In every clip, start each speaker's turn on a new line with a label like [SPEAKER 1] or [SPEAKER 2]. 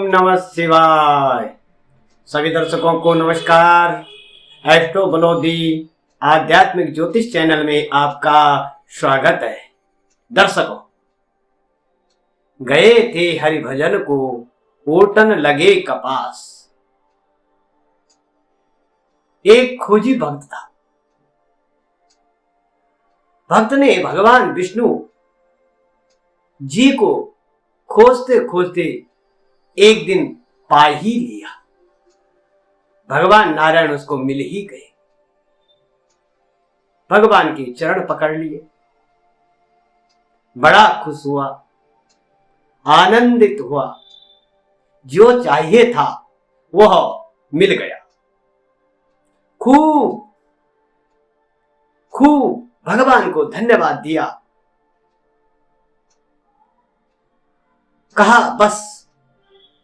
[SPEAKER 1] नमः शिवाय। सभी दर्शकों को नमस्कार। एस्ट्रो बलौदी आध्यात्मिक ज्योतिष चैनल में आपका स्वागत है। दर्शकों, गए थे हरिभजन को ओटन लगे कपास। एक खोजी भक्त था। भक्त ने भगवान विष्णु जी को खोजते खोजते एक दिन पा ही लिया। भगवान नारायण उसको मिल ही गए। भगवान के चरण पकड़ लिए, बड़ा खुश हुआ, आनंदित हुआ। जो चाहिए था वह मिल गया। खूब खूब भगवान को धन्यवाद दिया। कहा, बस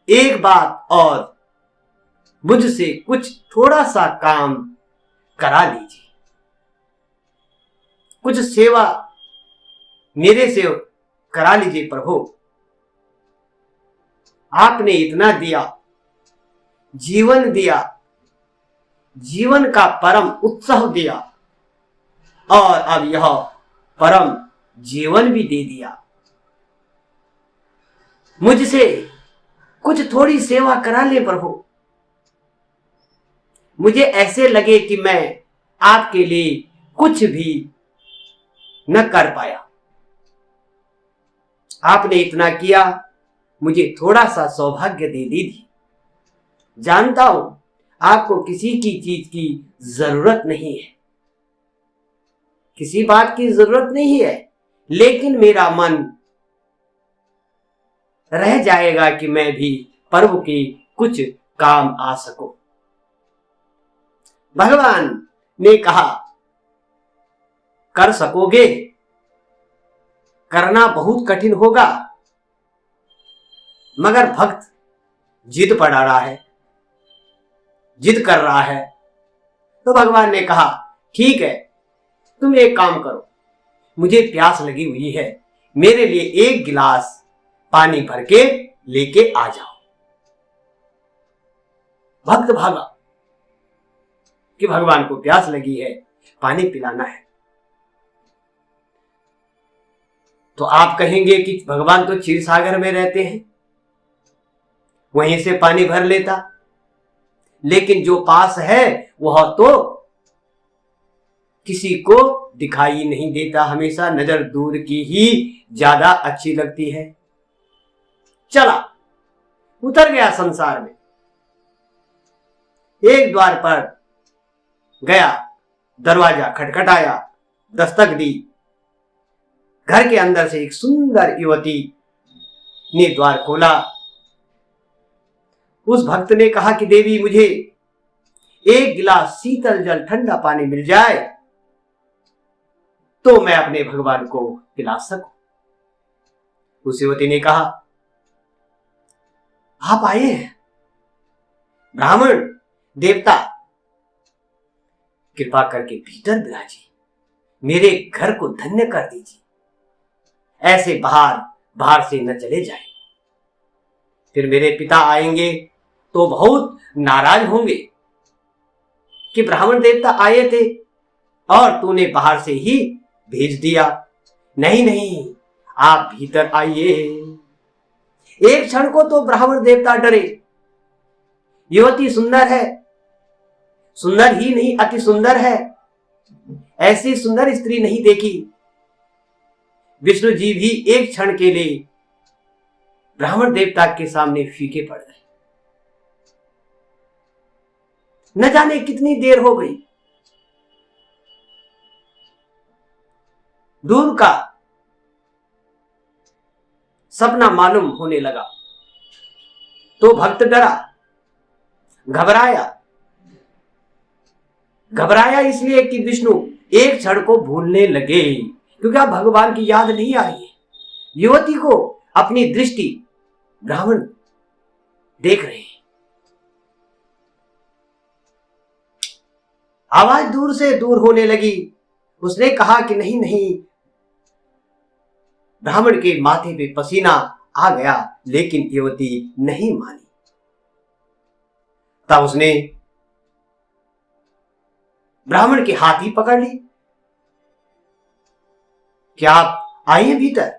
[SPEAKER 1] एक बात और, मुझसे कुछ थोड़ा सा काम करा लीजिए, कुछ सेवा मेरे से करा लीजिए प्रभु। आपने इतना दिया, जीवन दिया, जीवन का परम उत्सव दिया और अब यह परम जीवन भी दे दिया। मुझसे कुछ थोड़ी सेवा करा ले प्रभु। मुझे ऐसे लगे कि मैं आपके लिए कुछ भी न कर पाया। आपने इतना किया, मुझे थोड़ा सा सौभाग्य दे दीजिए। जानता हूं आपको किसी की चीज की जरूरत नहीं है, किसी बात की जरूरत नहीं है, लेकिन मेरा मन रह जाएगा कि मैं भी प्रभु के कुछ काम आ सकूं। भगवान ने कहा, कर सकोगे? करना बहुत कठिन होगा, मगर भक्त जिद पड़ा रहा है, जिद कर रहा है। तो भगवान ने कहा, ठीक है, तुम एक काम करो, मुझे प्यास लगी हुई है, मेरे लिए एक गिलास पानी भर के लेके आ जाओ। भक्त भागा कि भगवान को प्यास लगी है, पानी पिलाना है। तो आप कहेंगे कि भगवान तो क्षीर सागर में रहते हैं, वहीं से पानी भर लेता। लेकिन जो पास है वह तो किसी को दिखाई नहीं देता, हमेशा नजर दूर की ही ज्यादा अच्छी लगती है। चला, उतर गया संसार में। एक द्वार पर गया, दरवाजा खटखटाया, दस्तक दी। घर के अंदर से एक सुंदर युवती ने द्वार खोला। उस भक्त ने कहा कि देवी, मुझे एक गिलास शीतल जल, ठंडा पानी मिल जाए तो मैं अपने भगवान को पिला सकूं। उस युवती ने कहा, आप आए हैं, ब्राह्मण देवता, कृपा करके भीतर बिराजिए, मेरे घर को धन्य कर दीजिए। ऐसे बाहर से न चले जाए, फिर मेरे पिता आएंगे तो बहुत नाराज होंगे कि ब्राह्मण देवता आए थे और तूने बाहर से ही भेज दिया। नहीं, आप भीतर आइए। एक क्षण को तो ब्राह्मण देवता डरे। युवती सुंदर है, सुंदर ही नहीं अति सुंदर है, ऐसी सुंदर स्त्री नहीं देखी। विष्णु जी भी एक क्षण के लिए ब्राह्मण देवता के सामने फीके पड़ गए। न जाने कितनी देर हो गई। दूर का सपना मालूम होने लगा तो भक्त डरा, घबराया इसलिए कि विष्णु एक क्षण को भूलने लगे, क्योंकि अब भगवान की याद नहीं आ रही है। युवती को अपनी दृष्टि ब्राह्मण देख रहे हैं। आवाज दूर से दूर होने लगी। उसने कहा कि नहीं। ब्राह्मण के माथे पे पसीना आ गया, लेकिन युवती नहीं मानी। तब उसने ब्राह्मण के हाथ ही पकड़ ली। क्या आप आइए भीतर,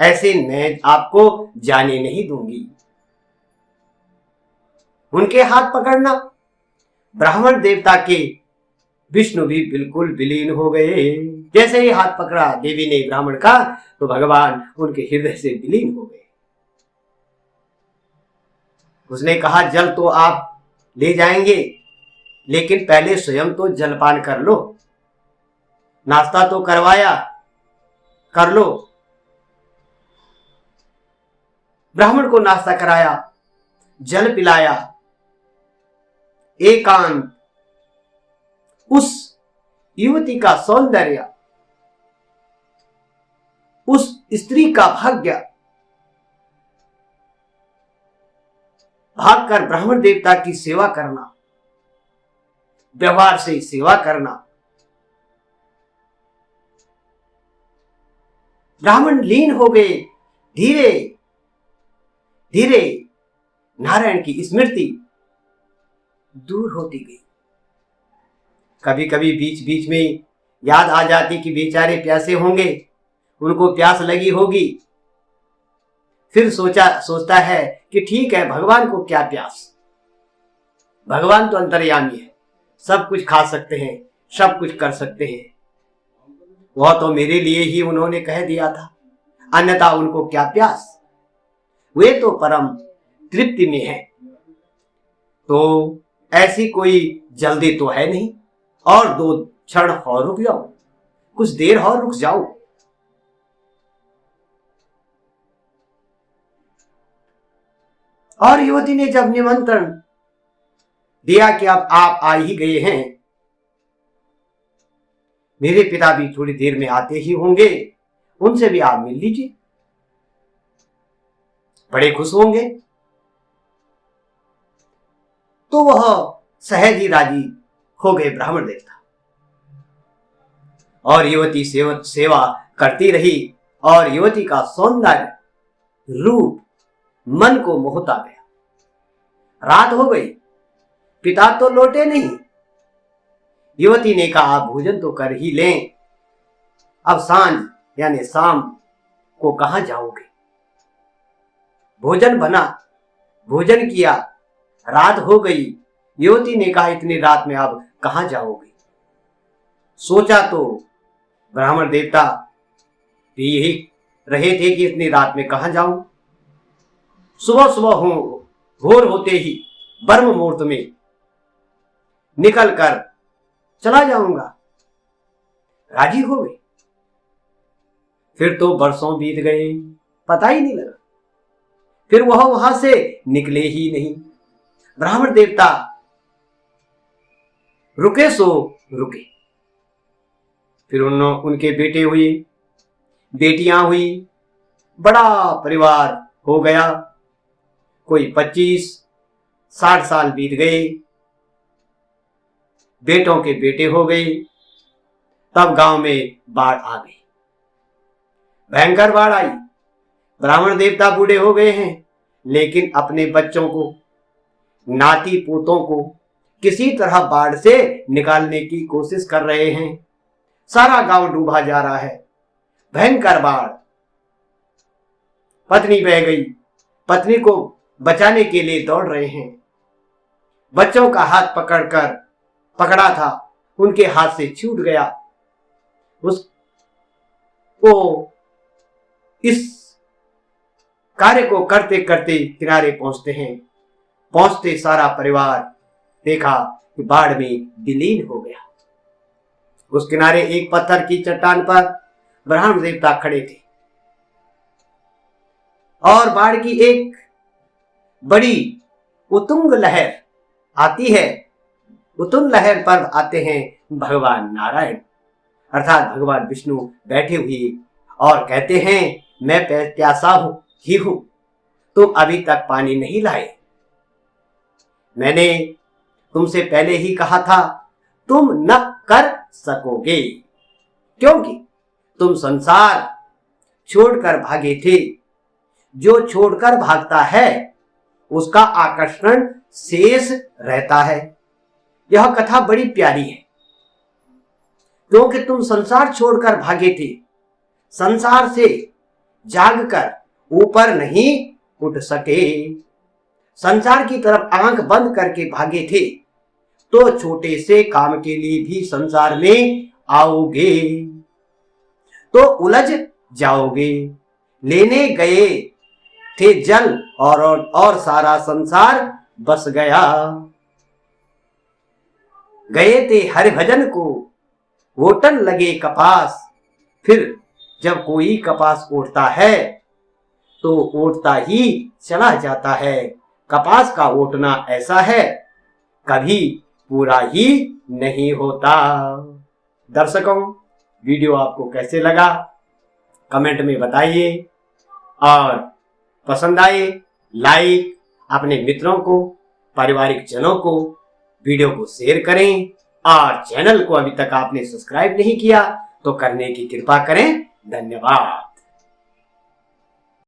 [SPEAKER 1] ऐसे मैं आपको जाने नहीं दूंगी। उनके हाथ पकड़ना, ब्राह्मण देवता के विष्णु भी बिल्कुल विलीन हो गए। जैसे ही हाथ पकड़ा देवी ने ब्राह्मण का, तो भगवान उनके हृदय से विलीन हो गए। उसने कहा, जल तो आप ले जाएंगे, लेकिन पहले स्वयं तो जलपान कर लो, नाश्ता तो करवाया, कर लो। ब्राह्मण को नाश्ता कराया, जल पिलाया। एकांत उस युवती का सौंदर्य, उस स्त्री का भाग्य, भागकर ब्राह्मण देवता की सेवा करना, व्यवहार से सेवा करना। ब्राह्मण लीन हो गए। धीरे धीरे नारायण की स्मृति दूर होती गई। कभी कभी बीच बीच में याद आ जाती कि बेचारे प्यासे होंगे, उनको प्यास लगी होगी। फिर सोचता है कि ठीक है, भगवान को क्या प्यास, भगवान तो अंतर्यामी है, सब कुछ खा सकते हैं, सब कुछ कर सकते हैं। वह तो मेरे लिए ही उन्होंने कह दिया था, अन्यथा उनको क्या प्यास, वे तो परम तृप्ति में है। तो ऐसी कोई जल्दी तो है नहीं, और 2 क्षण और रुक जाओ, कुछ देर और रुक जाओ। और युवती ने जब निमंत्रण दिया कि अब आप आ ही गए हैं, मेरे पिता भी थोड़ी देर में आते ही होंगे, उनसे भी आप मिल लीजिए, बड़े खुश होंगे। तो वह सहज ही राजी हो गए ब्राह्मण देवता, और युवती सेवा करती रही। और युवती का सौंदर्य रूप मन को मोहता गया। रात हो गई, पिता तो लौटे नहीं। युवती ने कहा, आप भोजन तो कर ही लें, अब सांझ यानी शाम को कहां जाओगे। भोजन बना, भोजन किया, रात हो गई। युवती ने कहा, इतनी रात में अब कहां जाओगे। सोचा तो ब्राह्मण देवता भी यही रहे थे कि इतनी रात में कहां जाऊं। सुबह सुबह भोर होते ही ब्रह्म मुहूर्त में निकल कर चला जाऊंगा। राजी हो गई। फिर तो बरसों बीत गए, पता ही नहीं लगा। फिर वह वहां से निकले ही नहीं। ब्राह्मण देवता रुके सो रुके। फिर उनके बेटे हुए, बेटियां हुई, बड़ा परिवार हो गया। कोई 25-60 साल बीत गए, बेटों के बेटे हो गए। तब गांव में बाढ़ आ गई, भयंकर बाढ़ आई। ब्राह्मण देवता बूढ़े हो गए हैं, लेकिन अपने बच्चों को, नाती पोतों को किसी तरह बाढ़ से निकालने की कोशिश कर रहे हैं। सारा गांव डूबा जा रहा है, भयंकर बाढ़। पत्नी बह गई, पत्नी को बचाने के लिए दौड़ रहे हैं। बच्चों का हाथ पकड़ा था, उनके हाथ से छूट गया। उसको इस कार्य को करते करते किनारे पहुंचते हैं। पहुंचते सारा परिवार देखा कि बाढ़ में विलीन हो गया। उस किनारे एक पत्थर की चट्टान पर ब्राह्मण देवता खड़े थे, और बाढ़ की एक बड़ी उत्तुंग लहर आती है। उत्तुंग लहर पर आते हैं भगवान नारायण, अर्थात भगवान विष्णु बैठे हुए, और कहते हैं, मैं प्यासा ही हूं, तुम अभी तक पानी नहीं लाए। मैंने तुमसे पहले ही कहा था, तुम न कर सकोगे, क्योंकि तुम संसार छोड़कर भागे थे। जो छोड़कर भागता है उसका आकर्षण शेष रहता है। यह कथा बड़ी प्यारी है, क्योंकि तुम संसार छोड़कर भागे थे, संसार से जागकर ऊपर नहीं उठ सके। संसार की तरफ आंख बंद करके भागे थे, तो छोटे से काम के लिए भी संसार में आओगे तो उलझ जाओगे। लेने गए थे जल और सारा संसार बस गया। गए थे हरिभजन को, ओटन लगे कपास। फिर जब कोई कपास ओटता है तो ओटता ही चला जाता है। कपास का ओटना ऐसा है, कभी पूरा ही नहीं होता। दर्शकों, वीडियो आपको कैसे लगा कमेंट में बताइए, और पसंद आए लाइक, अपने मित्रों को, पारिवारिक जनों को वीडियो को शेयर करें, और चैनल को अभी तक आपने सब्सक्राइब नहीं किया तो करने की कृपा करें। धन्यवाद।